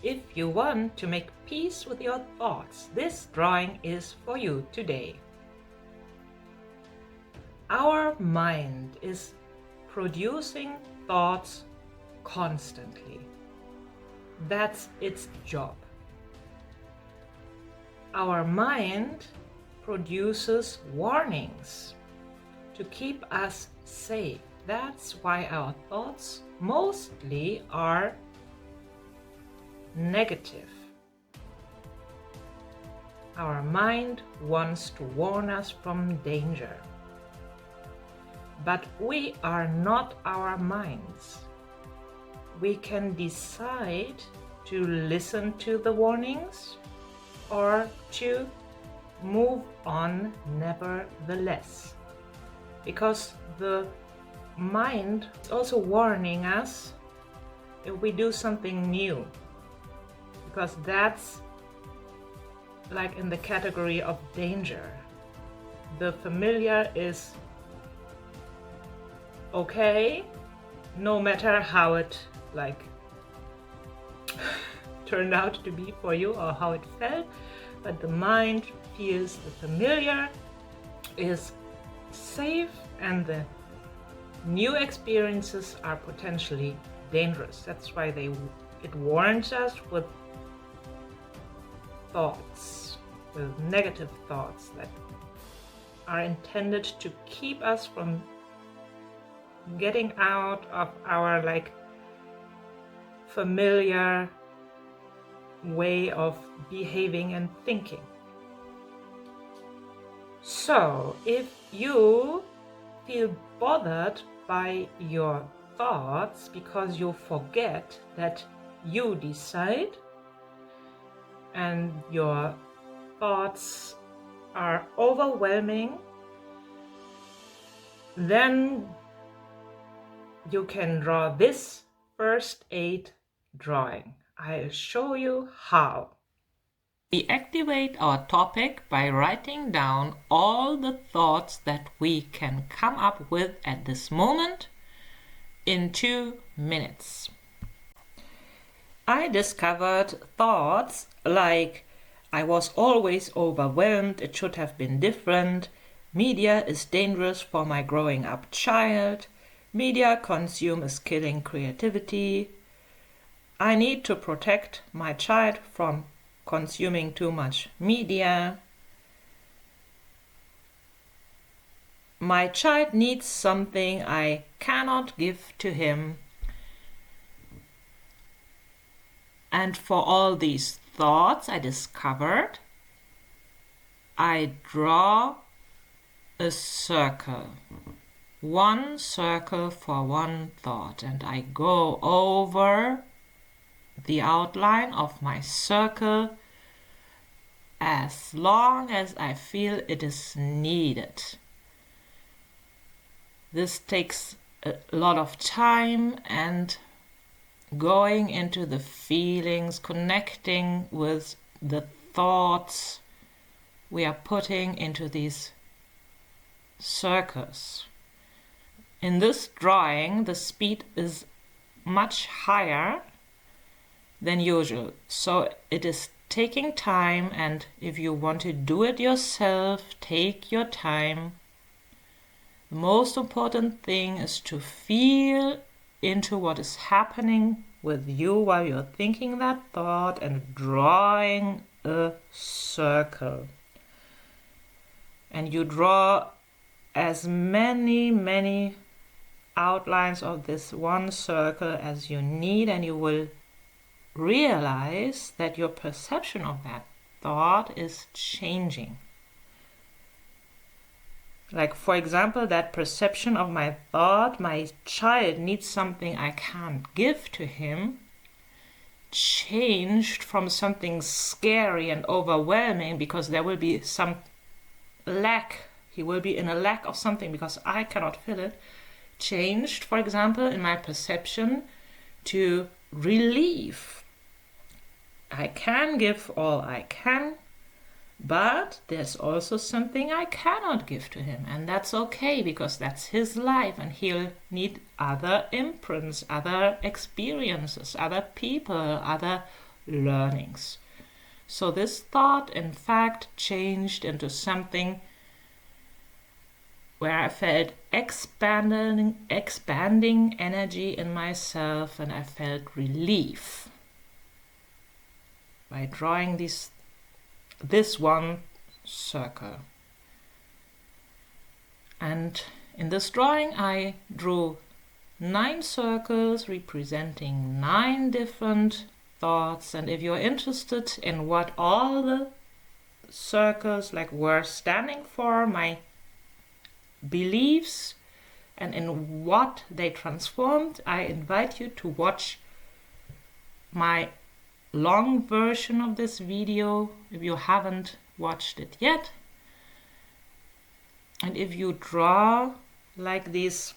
If you want to make peace with your thoughts, this drawing is for you today. Our mind is producing thoughts constantly. That's its job. Our mind produces warnings to keep us safe. That's why our thoughts mostly are negative. Our mind wants to warn us from danger. But we are not our minds. We can decide to listen to the warnings or to move on nevertheless. Because the mind is also warning us if we do something new. Because that's like in the category of danger. The familiar is okay, no matter how it turned out to be for you or how it felt, but the mind feels the familiar is safe and the new experiences are potentially dangerous. That's why it warns us with thoughts, with negative thoughts that are intended to keep us from getting out of our familiar way of behaving and thinking. So if you feel bothered by your thoughts because you forget that you decide and your thoughts are overwhelming, then you can draw this first aid drawing. I'll show you how. We activate our topic by writing down all the thoughts that we can come up with at this moment in 2 minutes. I discovered thoughts like, I was always overwhelmed, it should have been different, media is dangerous for my growing up child, media consume is killing creativity, I need to protect my child from consuming too much media, my child needs something I cannot give to him. And for all these thoughts I discovered, I draw a circle. One circle for one thought, and I go over the outline of my circle as long as I feel it is needed. This takes a lot of time and going into the feelings, connecting with the thoughts we are putting into these circles. In this drawing, the speed is much higher than usual, so it is taking time, and if you want to do it yourself, take your time. The most important thing is to feel into what is happening with you while you're thinking that thought and drawing a circle. And you draw as many outlines of this one circle as you need, and you will realize that your perception of that thought is changing. Like, for example, that perception of my thought, my child needs something I can't give to him, changed from something scary and overwhelming because there will be some lack. He will be in a lack of something because I cannot fill it. Changed, for example, in my perception to relief. I can give all I can, but there's also something I cannot give to him, and that's okay because that's his life and he'll need other imprints, other experiences, other people, other learnings. So this thought, in fact, changed into something where I felt expanding energy in myself, and I felt relief by drawing this one circle. And in this drawing I drew 9 circles representing 9 different thoughts, and if you're interested in what all the circles were standing for, my beliefs, and in what they transformed, I invite you to watch my long version of this video if you haven't watched it yet. And if you draw these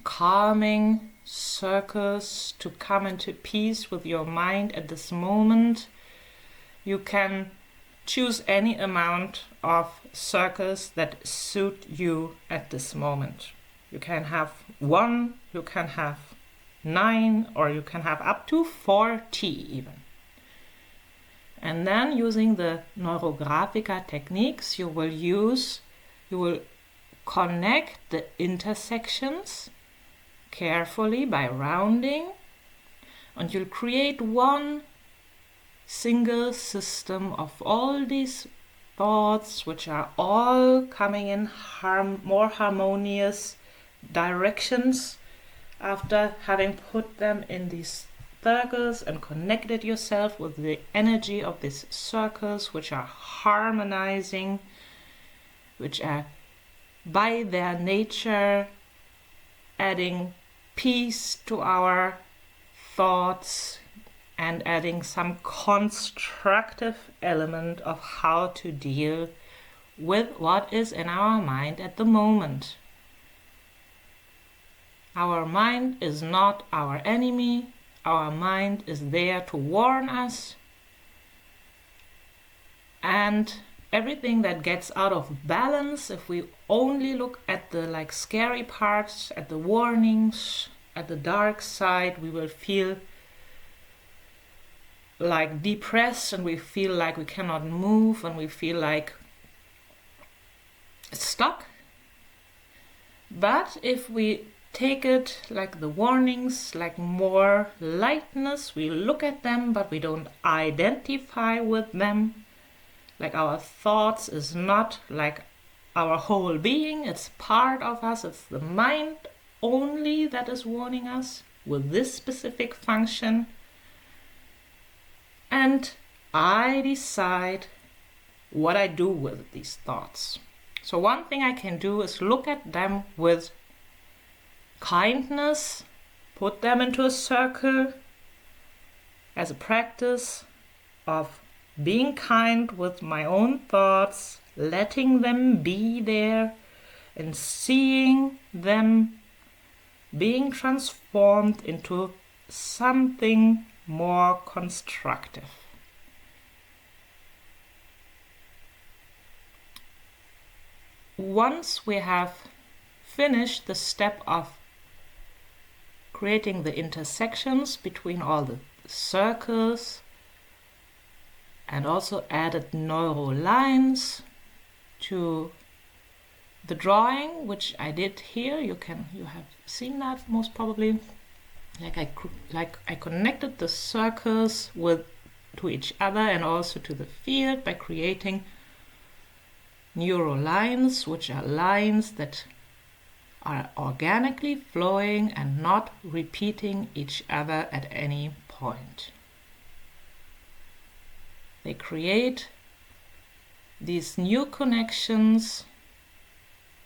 calming circles to come into peace with your mind at this moment, you can choose any amount of circles that suit you at this moment. You can have 1, you can have 9, or you can have up to 40 even. And then using the Neurographica techniques, you will connect the intersections carefully by rounding, and you'll create one single system of all these thoughts, which are all coming in more harmonious directions after having put them in these circles and connected yourself with the energy of these circles, which are harmonizing, which are by their nature adding peace to our thoughts and adding some constructive element of how to deal with what is in our mind at the moment. Our mind is not our enemy. Our mind is there to warn us, and everything that gets out of balance, if we only look at the scary parts, at the warnings, at the dark side, we will feel depressed, and we feel like we cannot move, and we feel like stuck. But if we take it the warnings, more lightness, we look at them, but we don't identify with them. Our thoughts is not our whole being, it's part of us, it's the mind only that is warning us with this specific function. And I decide what I do with these thoughts. So one thing I can do is look at them with kindness, put them into a circle as a practice of being kind with my own thoughts, letting them be there and seeing them being transformed into something more constructive. Once we have finished the step of creating the intersections between all the circles and also added neurolines to the drawing, which I did here, you have seen that most probably. I connected the circles to each other and also to the field by creating neurolines, which are lines that are organically flowing and not repeating each other at any point. They create these new connections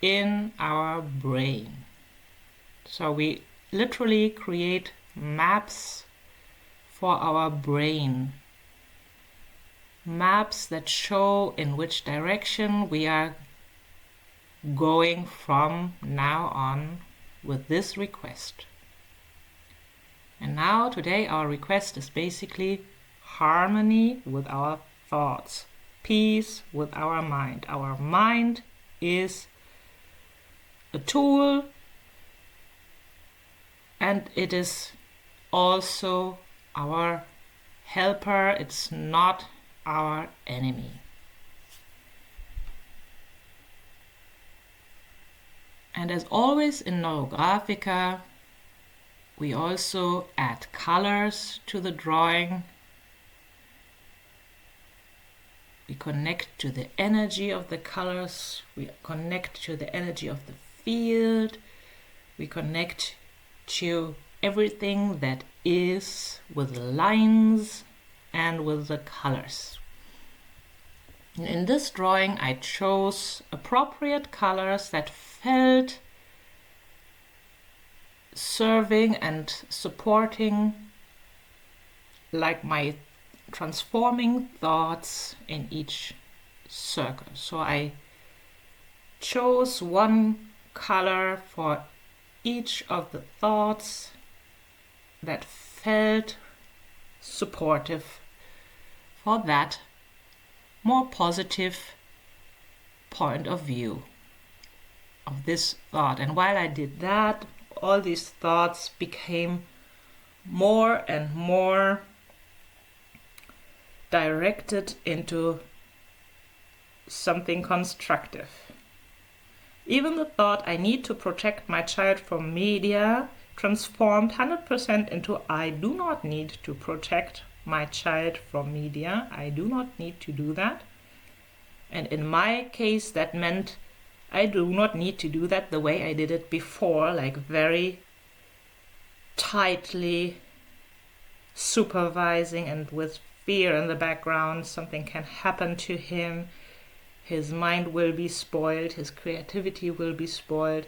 in our brain. So we literally create maps for our brain. Maps that show in which direction we are going from now on with this request. And now today our request is basically harmony with our thoughts, peace with our mind. Our mind is a tool, and it is also our helper, it's not our enemy. And as always in Neurographica, we also add colors to the drawing. We connect to the energy of the colors. We connect to the energy of the field. We connect to everything that is with lines and with the colors. And in this drawing, I chose appropriate colors that felt serving and supporting like my transforming thoughts in each circle. So I chose one color for each of the thoughts that felt supportive for that more positive point of view of this thought. And while I did that, all these thoughts became more and more directed into something constructive. Even the thought I need to protect my child from media transformed 100% into I do not need to protect my child from media. I do not need to do that. And in my case, that meant I do not need to do that the way I did it before, like very tightly supervising and with fear in the background. Something can happen to him. His mind will be spoiled. His creativity will be spoiled.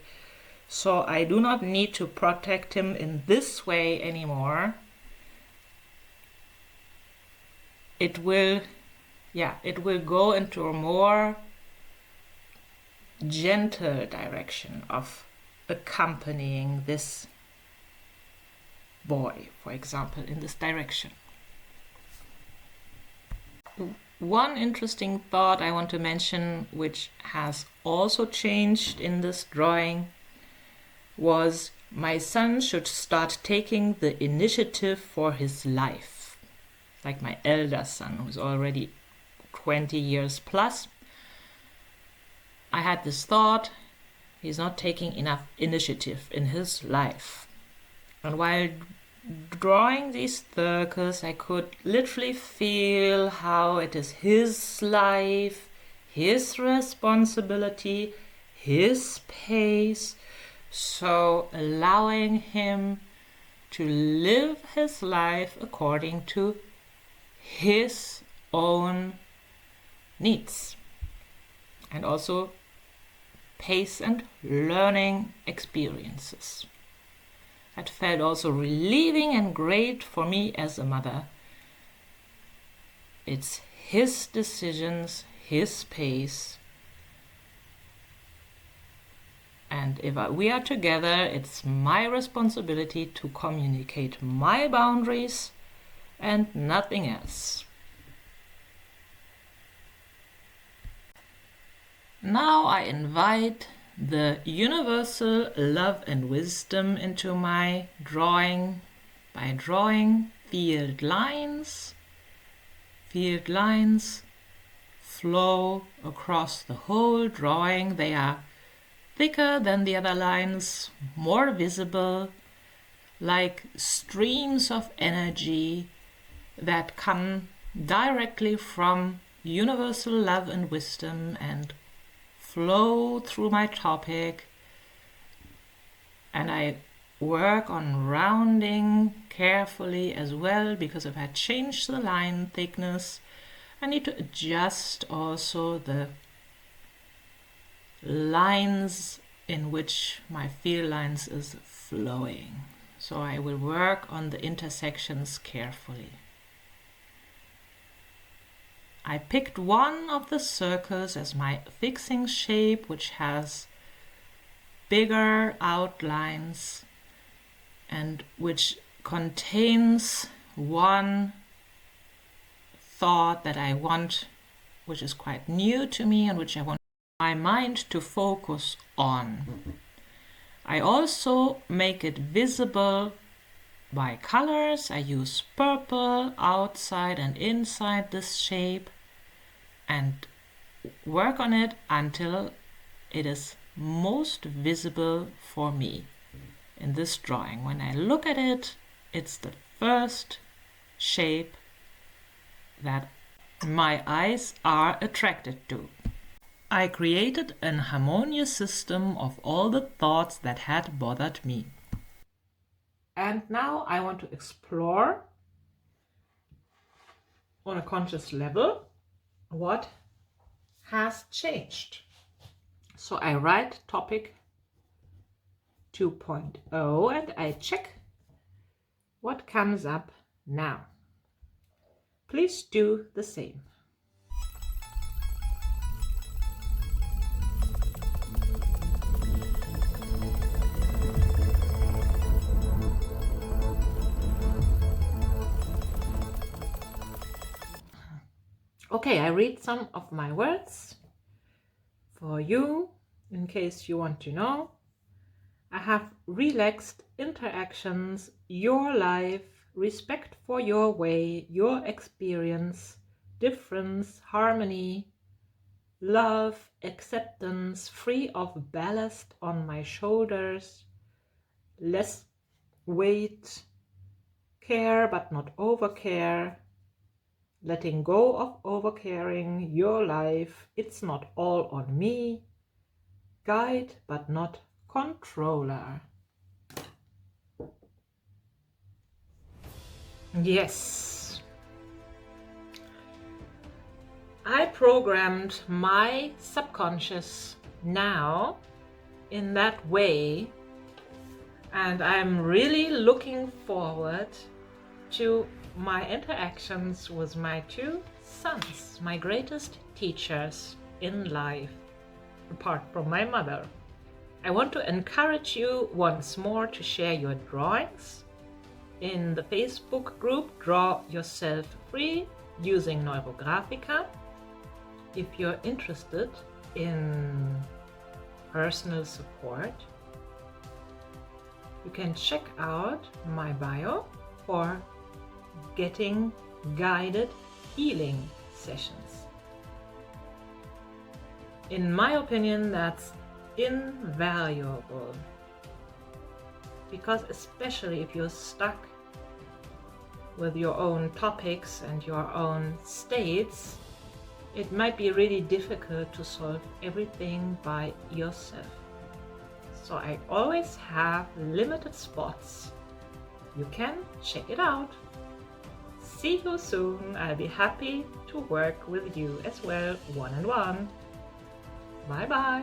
So I do not need to protect him in this way anymore. It will go into a more gentle direction of accompanying this boy, for example, in this direction. One interesting thought I want to mention, which has also changed in this drawing, was my son should start taking the initiative for his life. Like my elder son, who's already 20 years plus. I had this thought, he's not taking enough initiative in his life. And while drawing these circles, I could literally feel how it is his life, his responsibility, his pace. So allowing him to live his life according to his own needs, and also pace and learning experiences. That felt also relieving and great for me as a mother. It's his decisions, his pace. And if we are together, it's my responsibility to communicate my boundaries and nothing else. Now I invite the universal love and wisdom into my drawing by drawing field lines. Field lines flow across the whole drawing. They are thicker than the other lines, more visible, like streams of energy that come directly from universal love and wisdom and flow through my topic. And I work on rounding carefully as well, because if I change the line thickness, I need to adjust also the lines in which my field lines is flowing. So I will work on the intersections carefully. I picked one of the circles as my fixing shape, which has bigger outlines and which contains one thought that I want, which is quite new to me and which I want my mind to focus on. I also make it visible by colors. I use purple outside and inside this shape and work on it until it is most visible for me in this drawing. When I look at it, it's the first shape that my eyes are attracted to. I created an harmonious system of all the thoughts that had bothered me. And now I want to explore on a conscious level what has changed. So I write topic 2.0 and I check what comes up now. Please do the same. Okay, I read some of my words for you in case you want to know. I have relaxed interactions, your life, respect for your way, your experience, difference, harmony, love, acceptance, free of ballast on my shoulders, less weight, care but not overcare, letting go of overcaring, your life, it's not all on me, guide but not controller. Yes, I programmed my subconscious now in that way, and I'm really looking forward to my interactions with my two sons, my greatest teachers in life, apart from my mother. I want to encourage you once more to share your drawings in the Facebook group Draw Yourself Free using Neurographica. If you're interested in personal support, you can check out my bio for getting guided healing sessions. In my opinion, that's invaluable, because especially if you're stuck with your own topics and your own states, it might be really difficult to solve everything by yourself. So I always have limited spots. You can check it out. See you soon. I'll be happy to work with you as well, one-on-one. Bye bye.